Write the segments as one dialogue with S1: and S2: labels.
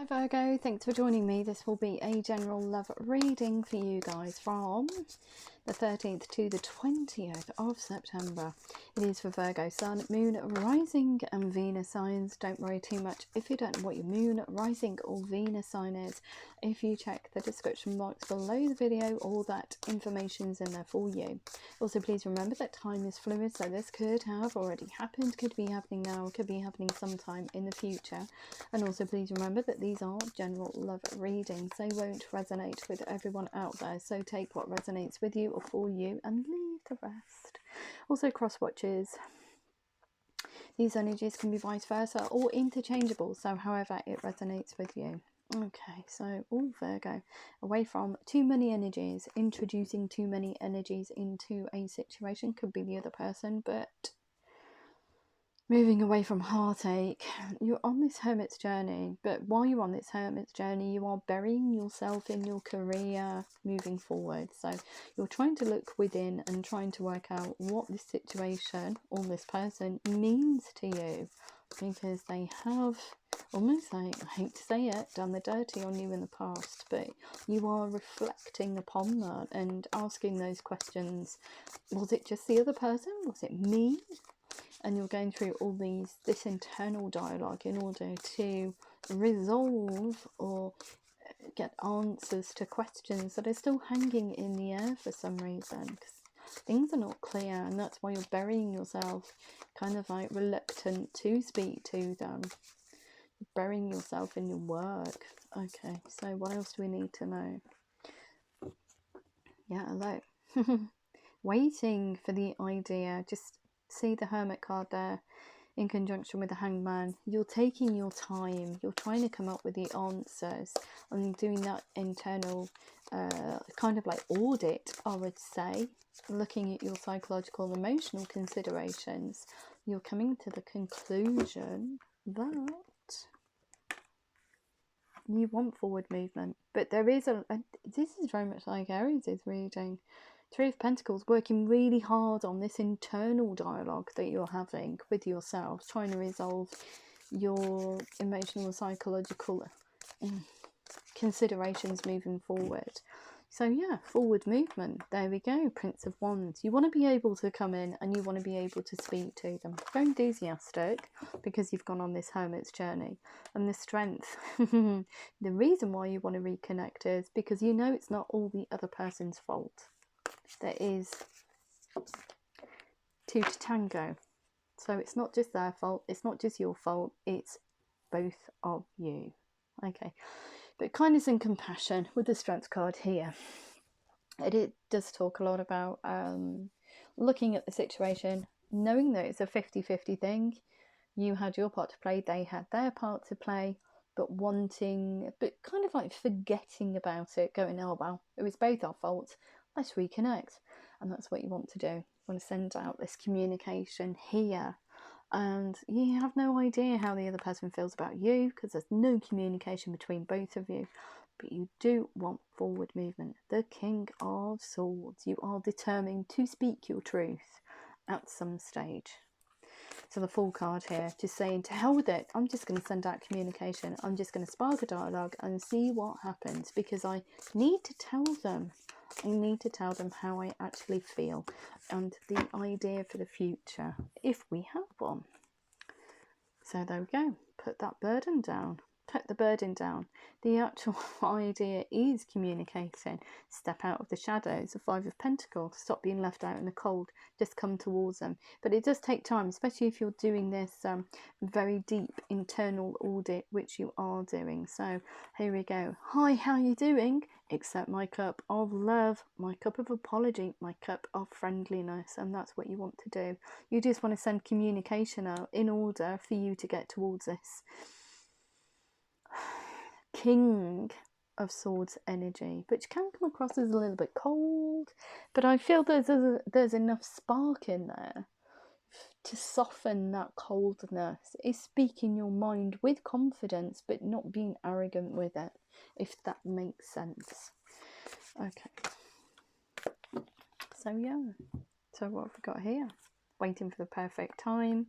S1: Virgo, thanks for joining me. This will be a general love reading for you guys from the 13th to the 20th of September. It is for Virgo, Sun, Moon, Rising and Venus signs. Don't worry too much if you don't know what your Moon, Rising or Venus sign is. If you check the description box below the video, all that information's in there for you. Also, please remember that time is fluid, so this could have already happened, could be happening now, could be happening sometime in the future. And also please remember that these are general love readings. They won't resonate with everyone out there, so take what resonates with you or for you and leave the rest. Also, cross watches. These energies can be vice versa or interchangeable, so however it resonates with you. Okay, so all Virgo, away from too many energies, introducing too many energies into a situation, could be the other person, but moving away from heartache. You're on this hermit's journey, but while you're on this hermit's journey, you are burying yourself in your career moving forward. So you're trying to look within and trying to work out what this situation or this person means to you, because they have almost, like, I hate to say it, done the dirty on you in the past, but you are reflecting upon that and asking those questions. Was it just the other person? Was it me? And you're going through all this internal dialogue in order to resolve or get answers to questions that are still hanging in the air for some reason, because things are not clear, and that's why you're burying yourself, kind of like reluctant to speak to them. You're burying yourself in your work. Okay, so what else do we need to know? Yeah, hello. Waiting for the idea. Just see the Hermit card there in conjunction with the Hangman. You're taking your time, you're trying to come up with the answers and doing that internal kind of like audit, I would say, looking at your psychological and emotional considerations. You're coming to the conclusion that you want forward movement, but there is this is very much like Aries is reading. Three of Pentacles, working really hard on this internal dialogue that you're having with yourself, trying to resolve your emotional and psychological considerations moving forward. So yeah, forward movement. There we go. Prince of Wands. You want to be able to come in and you want to be able to speak to them. Very enthusiastic because you've gone on this hermit's journey. And the strength. The reason why you want to reconnect is because you know it's not all the other person's fault. There is two to tango, so it's not just their fault, it's not just your fault, it's both of you. Okay, but kindness and compassion with the strength card here. It does talk a lot about looking at the situation, knowing that it's a 50-50 thing. You had your part to play, they had their part to play, but kind of like forgetting about it, going, oh well, it was both our faults, let's reconnect. And that's what you want to do. You want to send out this communication here, and you have no idea how the other person feels about you because there's no communication between both of you, but you do want forward movement. The King of Swords. You are determined to speak your truth at some stage. So the Fool card here, just saying, to hell with it, I'm just going to send out communication, I'm just going to spark a dialogue and see what happens, because I need to tell them. I need to tell them how I actually feel and the idea for the future, if we have one. So there we go. Put that burden down. Put the burden down. The actual idea is communicating. Step out of the shadows. The Five of Pentacles. Stop being left out in the cold. Just come towards them. But it does take time, especially if you're doing this very deep internal audit, which you are doing. So here we go. Hi, how you doing? Accept my cup of love, my cup of apology, my cup of friendliness. And that's what you want to do. You just want to send communication out in order for you to get towards this King of Swords energy, which can come across as a little bit cold, but I feel there's enough spark in there to soften that coldness. It's speaking your mind with confidence, but not being arrogant with it, if that makes sense. Okay, so yeah, so what have we got here? Waiting for the perfect time.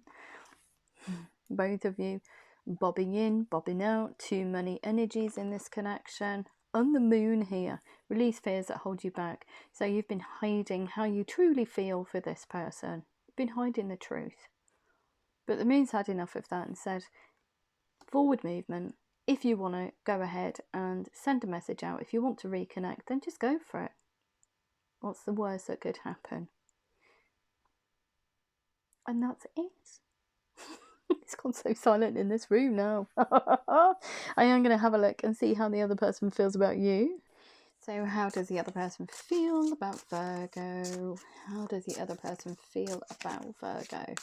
S1: Both of you bobbing in, bobbing out, too many energies in this connection. On the moon here, release fears that hold you back. So you've been hiding how you truly feel for this person. You've been hiding the truth. But the moon's had enough of that and said, forward movement. If you want to go ahead and send a message out, if you want to reconnect, then just go for it. What's the worst that could happen? And that's it. It's gone so silent in this room now. I am going to have a look and see how the other person feels about you. So how does the other person feel about Virgo? How does the other person feel about Virgo?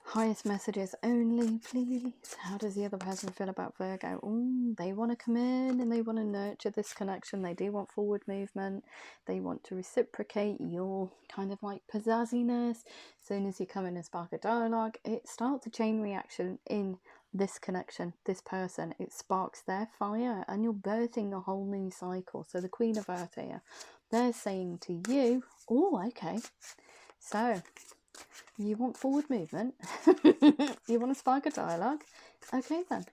S1: Highest messages only, please. How does the other person feel about Virgo? Ooh, they want to come in and they want to nurture this connection. They do want forward movement. They want to reciprocate your kind of like pizzazziness. As soon as you come in and spark a dialogue, it starts a chain reaction in this connection, this person. It sparks their fire and you're birthing a whole new cycle. So the Queen of Earth here, they're saying to you, oh, okay, so you want forward movement? You want to spark a dialogue? Okay then.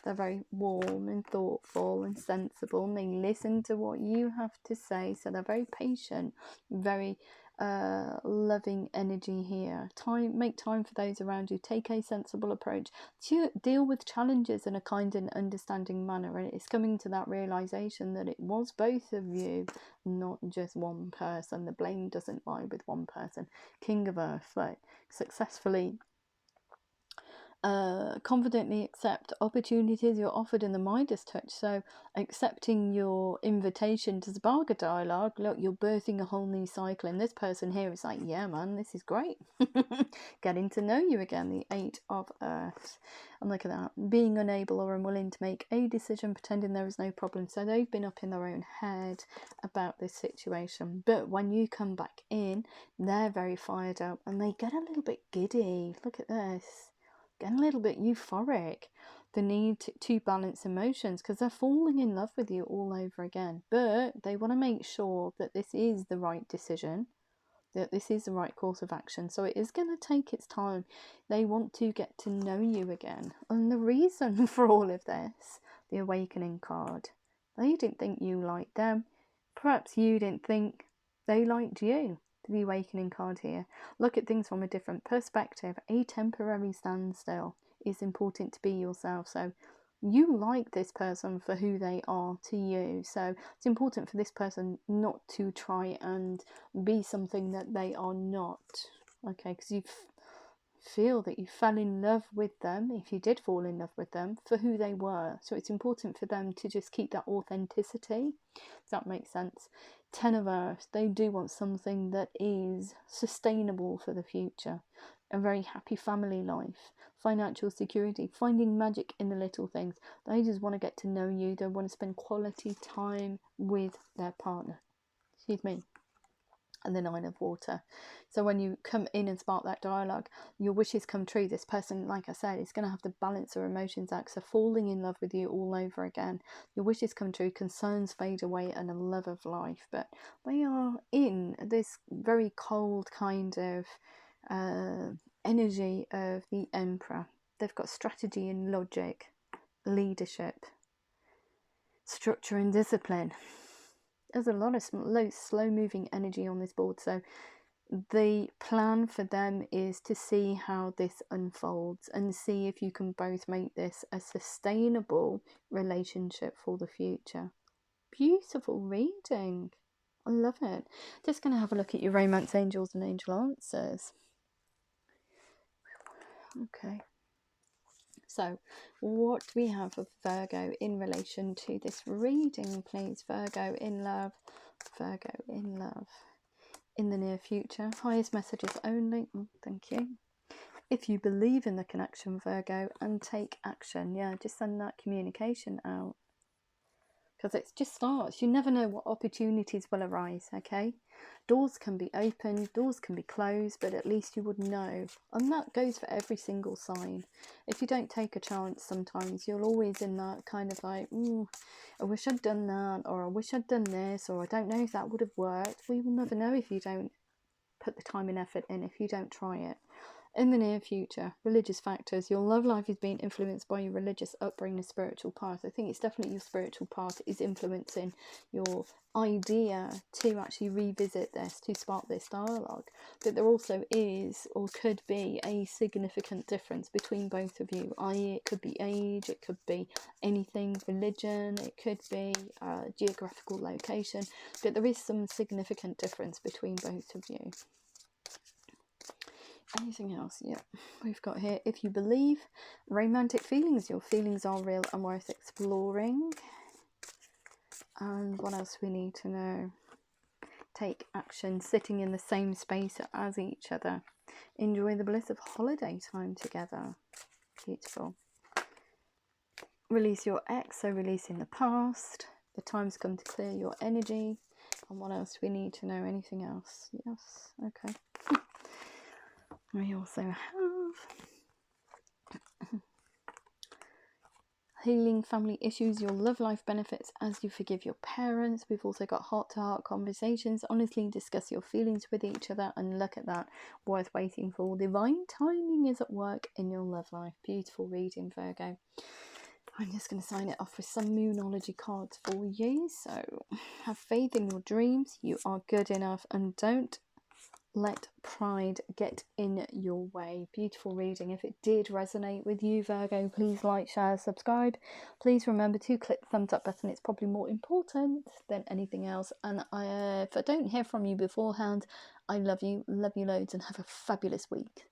S1: They're very warm and thoughtful and sensible, and they listen to what you have to say. So they're very patient, very loving energy here. Make time for those around you. Take a sensible approach to deal with challenges in a kind and understanding manner. And it's coming to that realization that it was both of you, not just one person. The blame doesn't lie with one person. King of Earth, like successfully confidently accept opportunities you're offered in the Midas touch. So accepting your invitation to spark a dialogue, look, you're birthing a whole new cycle, and this person here is like, yeah man, this is great. Getting to know you again. The 8 of Earth, and look at that, being unable or unwilling to make a decision, pretending there is no problem. So they've been up in their own head about this situation, but when you come back in, they're very fired up and they get a little bit giddy. Look at this, getting a little bit euphoric. The need to balance emotions because they're falling in love with you all over again, but they want to make sure that this is the right decision, that this is the right course of action. So it is going to take its time. They want to get to know you again. And the reason for all of this, the Awakening card, they didn't think you liked them. Perhaps you didn't think they liked you. The Awakening card here. Look at things from a different perspective. A temporary standstill is important to be yourself. So you like this person for who they are to you. So it's important for this person not to try and be something that they are not. Okay, because you feel that you fell in love with them, if you did fall in love with them, for who they were. So it's important for them to just keep that authenticity. Does that make sense? 10 of Earth, they do want something that is sustainable for the future. A very happy family life, financial security, finding magic in the little things. They just want to get to know you. They want to spend quality time with their partner. Excuse me. And the 9 of Water. So when you come in and spark that dialogue, your wishes come true. This person, like I said, is going to have to balance their emotions out. So falling in love with you all over again. Your wishes come true, concerns fade away, and a love of life. But they are in this very cold kind of energy of the Emperor. They've got strategy and logic, leadership, structure and discipline. There's a lot of slow moving energy on this board. So the plan for them is to see how this unfolds and see if you can both make this a sustainable relationship for the future. Beautiful reading. I love it. Just going to have a look at your romance angels and angel answers. Okay. So, what do we have for Virgo in relation to this reading, please? Virgo in love, Virgo in love. In the near future, highest messages only. Thank you. If you believe in the connection, Virgo, and take action. Yeah, just send that communication out. Because it just starts. You never know what opportunities will arise, okay? Doors can be opened, doors can be closed, but at least you would know. And that goes for every single sign. If you don't take a chance, sometimes you're always in that kind of like, I wish I'd done that, or I wish I'd done this, or I don't know if that would have worked. Well, you will never know if you don't put the time and effort in, if you don't try it. In the near future, religious factors. Your love life is being influenced by your religious upbringing, spiritual path. I think it's definitely your spiritual path is influencing your idea to actually revisit this, to spark this dialogue. But there also is, or could be, a significant difference between both of you, i.e. it could be age, it could be anything, religion, it could be geographical location, but there is some significant difference between both of you. Anything else? Yeah, we've got here, if you believe, romantic feelings. Your feelings are real and worth exploring. And what else we need to know? Take action, sitting in the same space as each other. Enjoy the bliss of holiday time together. Beautiful. Release your ex, so releasing the past. The time's come to clear your energy. And what else we need to know? Anything else? Yes, okay. We also have healing family issues, your love life benefits as you forgive your parents. We've also got heart-to-heart conversations. Honestly, discuss your feelings with each other, and look at that, worth waiting for. Divine timing is at work in your love life. Beautiful reading, Virgo. I'm just going to sign it off with some Moonology cards for you. So, have faith in your dreams. You are good enough, and don't let pride get in your way. Beautiful reading. If it did resonate with you, Virgo, please like, share, subscribe. Please remember to click the thumbs up button. It's probably more important than anything else. And if I don't hear from you beforehand, I love you loads, and have a fabulous week.